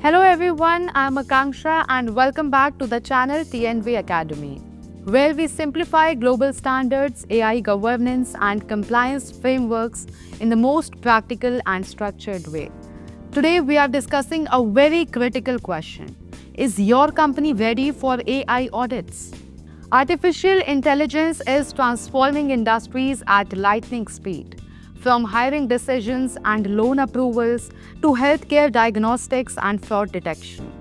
Hello everyone, I'm Akanksha and welcome back to the channel TNV Academy, where we simplify global standards, AI governance and compliance frameworks in the most practical and structured way. Today we are discussing a very critical question. Is your company ready for AI audits? Artificial intelligence is transforming industries at lightning speed. From hiring decisions and loan approvals to healthcare diagnostics and fraud detection,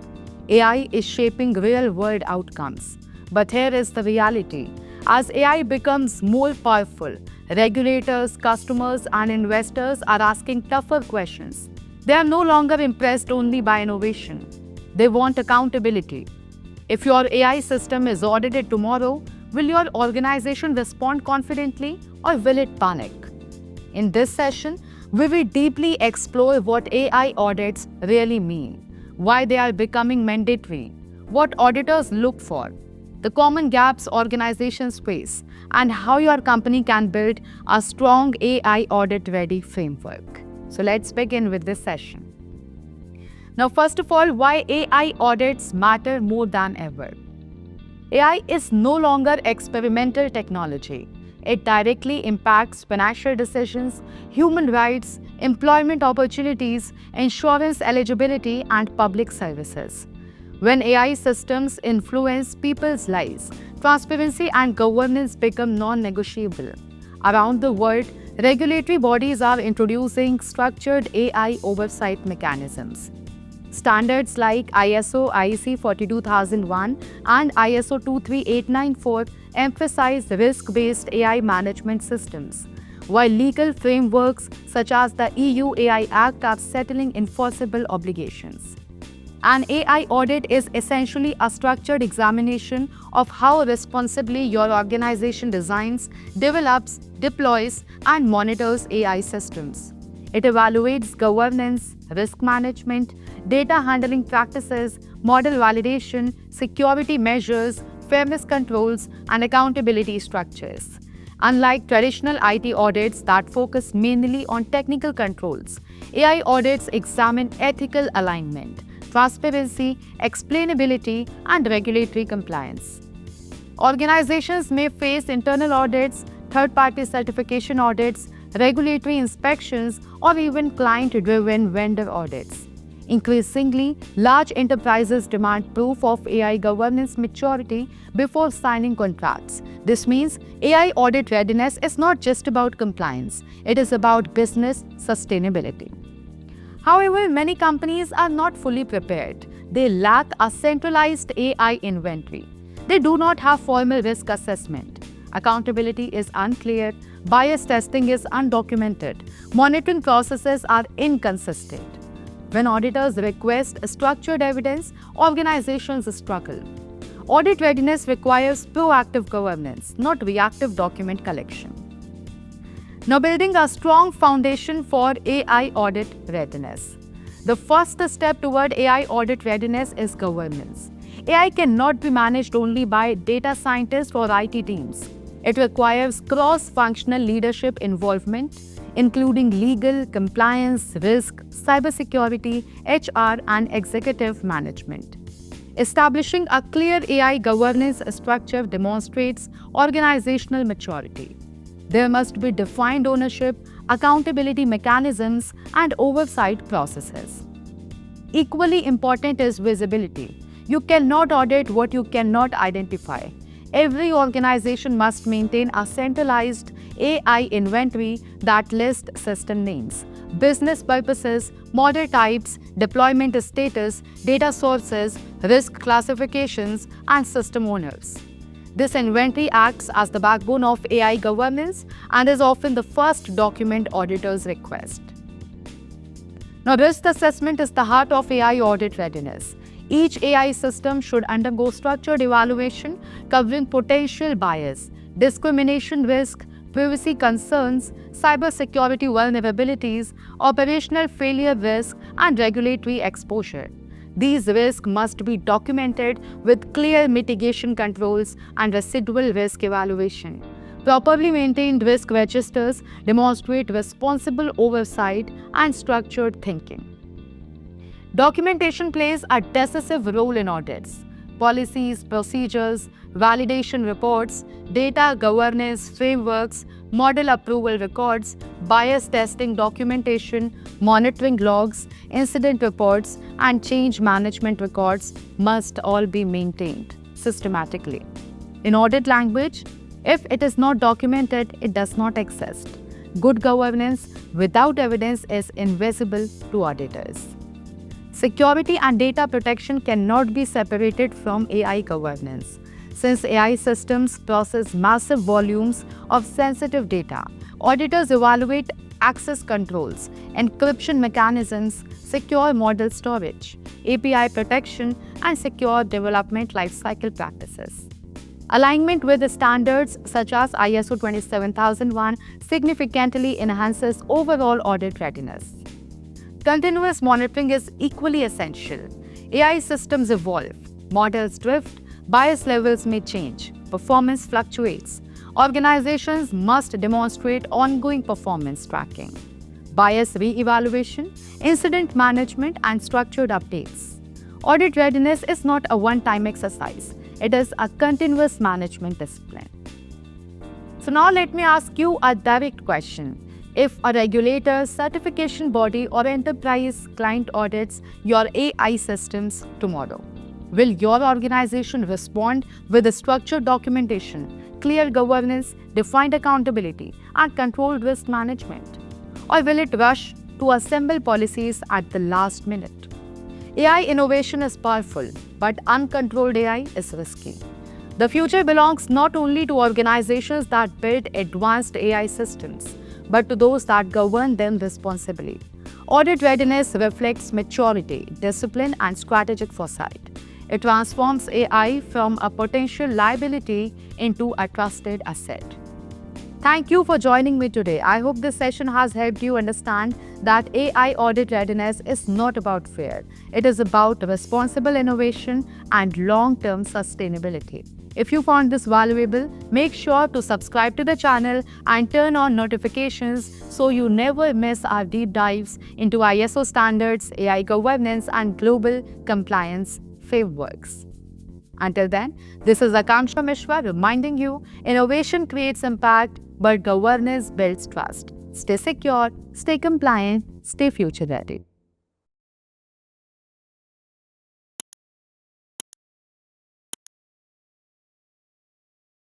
AI is shaping real world outcomes. But here is the reality. As AI becomes more powerful, regulators, customers, and investors are asking tougher questions. They are no longer impressed only by innovation, they want accountability. If your AI system is audited tomorrow, will your organization respond confidently or will it panic? In this session, we will deeply explore what AI audits really mean, why they are becoming mandatory, what auditors look for, the common gaps organizations face, and how your company can build a strong AI audit-ready framework. So let's begin with this session. Now, first of all, why AI audits matter more than ever. AI is no longer experimental technology. It directly impacts financial decisions, human rights, employment opportunities, insurance eligibility, and public services. When AI systems influence people's lives, transparency and governance become non-negotiable. Around the world, regulatory bodies are introducing structured AI oversight mechanisms. Standards like ISO/IEC 42001 and ISO 23894 emphasize risk-based AI management systems, while legal frameworks such as the EU AI Act are settling enforceable obligations. An AI audit is essentially a structured examination of how responsibly your organization designs, develops, deploys, and monitors AI systems. It evaluates governance, risk management, data handling practices, model validation, security measures, fairness controls, and accountability structures. Unlike traditional IT audits that focus mainly on technical controls, AI audits examine ethical alignment, transparency, explainability, and regulatory compliance. Organizations may face internal audits, third-party certification audits, regulatory inspections, or even client-driven vendor audits. Increasingly, large enterprises demand proof of AI governance maturity before signing contracts. This means AI audit readiness is not just about compliance, it is about business sustainability. However, many companies are not fully prepared. They lack a centralized AI inventory. They do not have formal risk assessment. Accountability is unclear, bias testing is undocumented, monitoring processes are inconsistent. When auditors request structured evidence, organizations struggle. Audit readiness requires proactive governance, not reactive document collection. Now, building a strong foundation for AI audit readiness. The first step toward AI audit readiness is governance. AI cannot be managed only by data scientists or IT teams. It requires cross-functional leadership involvement, including legal, compliance, risk, cybersecurity, HR, and executive management. Establishing a clear AI governance structure demonstrates organizational maturity. There must be defined ownership, accountability mechanisms, and oversight processes. Equally important is visibility. You cannot audit what you cannot identify. Every organization must maintain a centralized AI inventory that lists system names, business purposes, model types, deployment status, data sources, risk classifications, and system owners. This inventory acts as the backbone of AI governance and is often the first document auditors request. Now, risk assessment is the heart of AI audit readiness. Each AI system should undergo structured evaluation covering potential bias, discrimination risk, privacy concerns, cybersecurity vulnerabilities, operational failure risk, and regulatory exposure. These risks must be documented with clear mitigation controls and residual risk evaluation. Properly maintained risk registers demonstrate responsible oversight and structured thinking. Documentation plays a decisive role in audits. Policies, procedures, validation reports, data governance frameworks, model approval records, bias testing documentation, monitoring logs, incident reports, and change management records must all be maintained systematically. In audit language, if it is not documented, it does not exist. Good governance without evidence is invisible to auditors. Security and data protection cannot be separated from AI governance. Since AI systems process massive volumes of sensitive data, auditors evaluate access controls, encryption mechanisms, secure model storage, API protection, and secure development lifecycle practices. Alignment with the standards such as ISO 27001 significantly enhances overall audit readiness. Continuous monitoring is equally essential. AI systems evolve, models drift, bias levels may change, performance fluctuates. Organizations must demonstrate ongoing performance tracking, bias re-evaluation, incident management, and structured updates. Audit readiness is not a one-time exercise. It is a continuous management discipline. So now let me ask you a direct question. If a regulator, certification body, or enterprise client audits your AI systems tomorrow, will your organization respond with a structured documentation, clear governance, defined accountability, and controlled risk management? Or will it rush to assemble policies at the last minute? AI innovation is powerful, but uncontrolled AI is risky. The future belongs not only to organizations that build advanced AI systems, but to those that govern them responsibly. Audit readiness reflects maturity, discipline, and strategic foresight. It transforms AI from a potential liability into a trusted asset. Thank you for joining me today. I hope this session has helped you understand that AI audit readiness is not about fear. It is about responsible innovation and long-term sustainability. If you found this valuable, make sure to subscribe to the channel and turn on notifications so you never miss our deep dives into ISO standards, AI governance, and global compliance frameworks. Until then, this is Akanksha Mishra reminding you, innovation creates impact, but governance builds trust. Stay secure, stay compliant, stay future ready.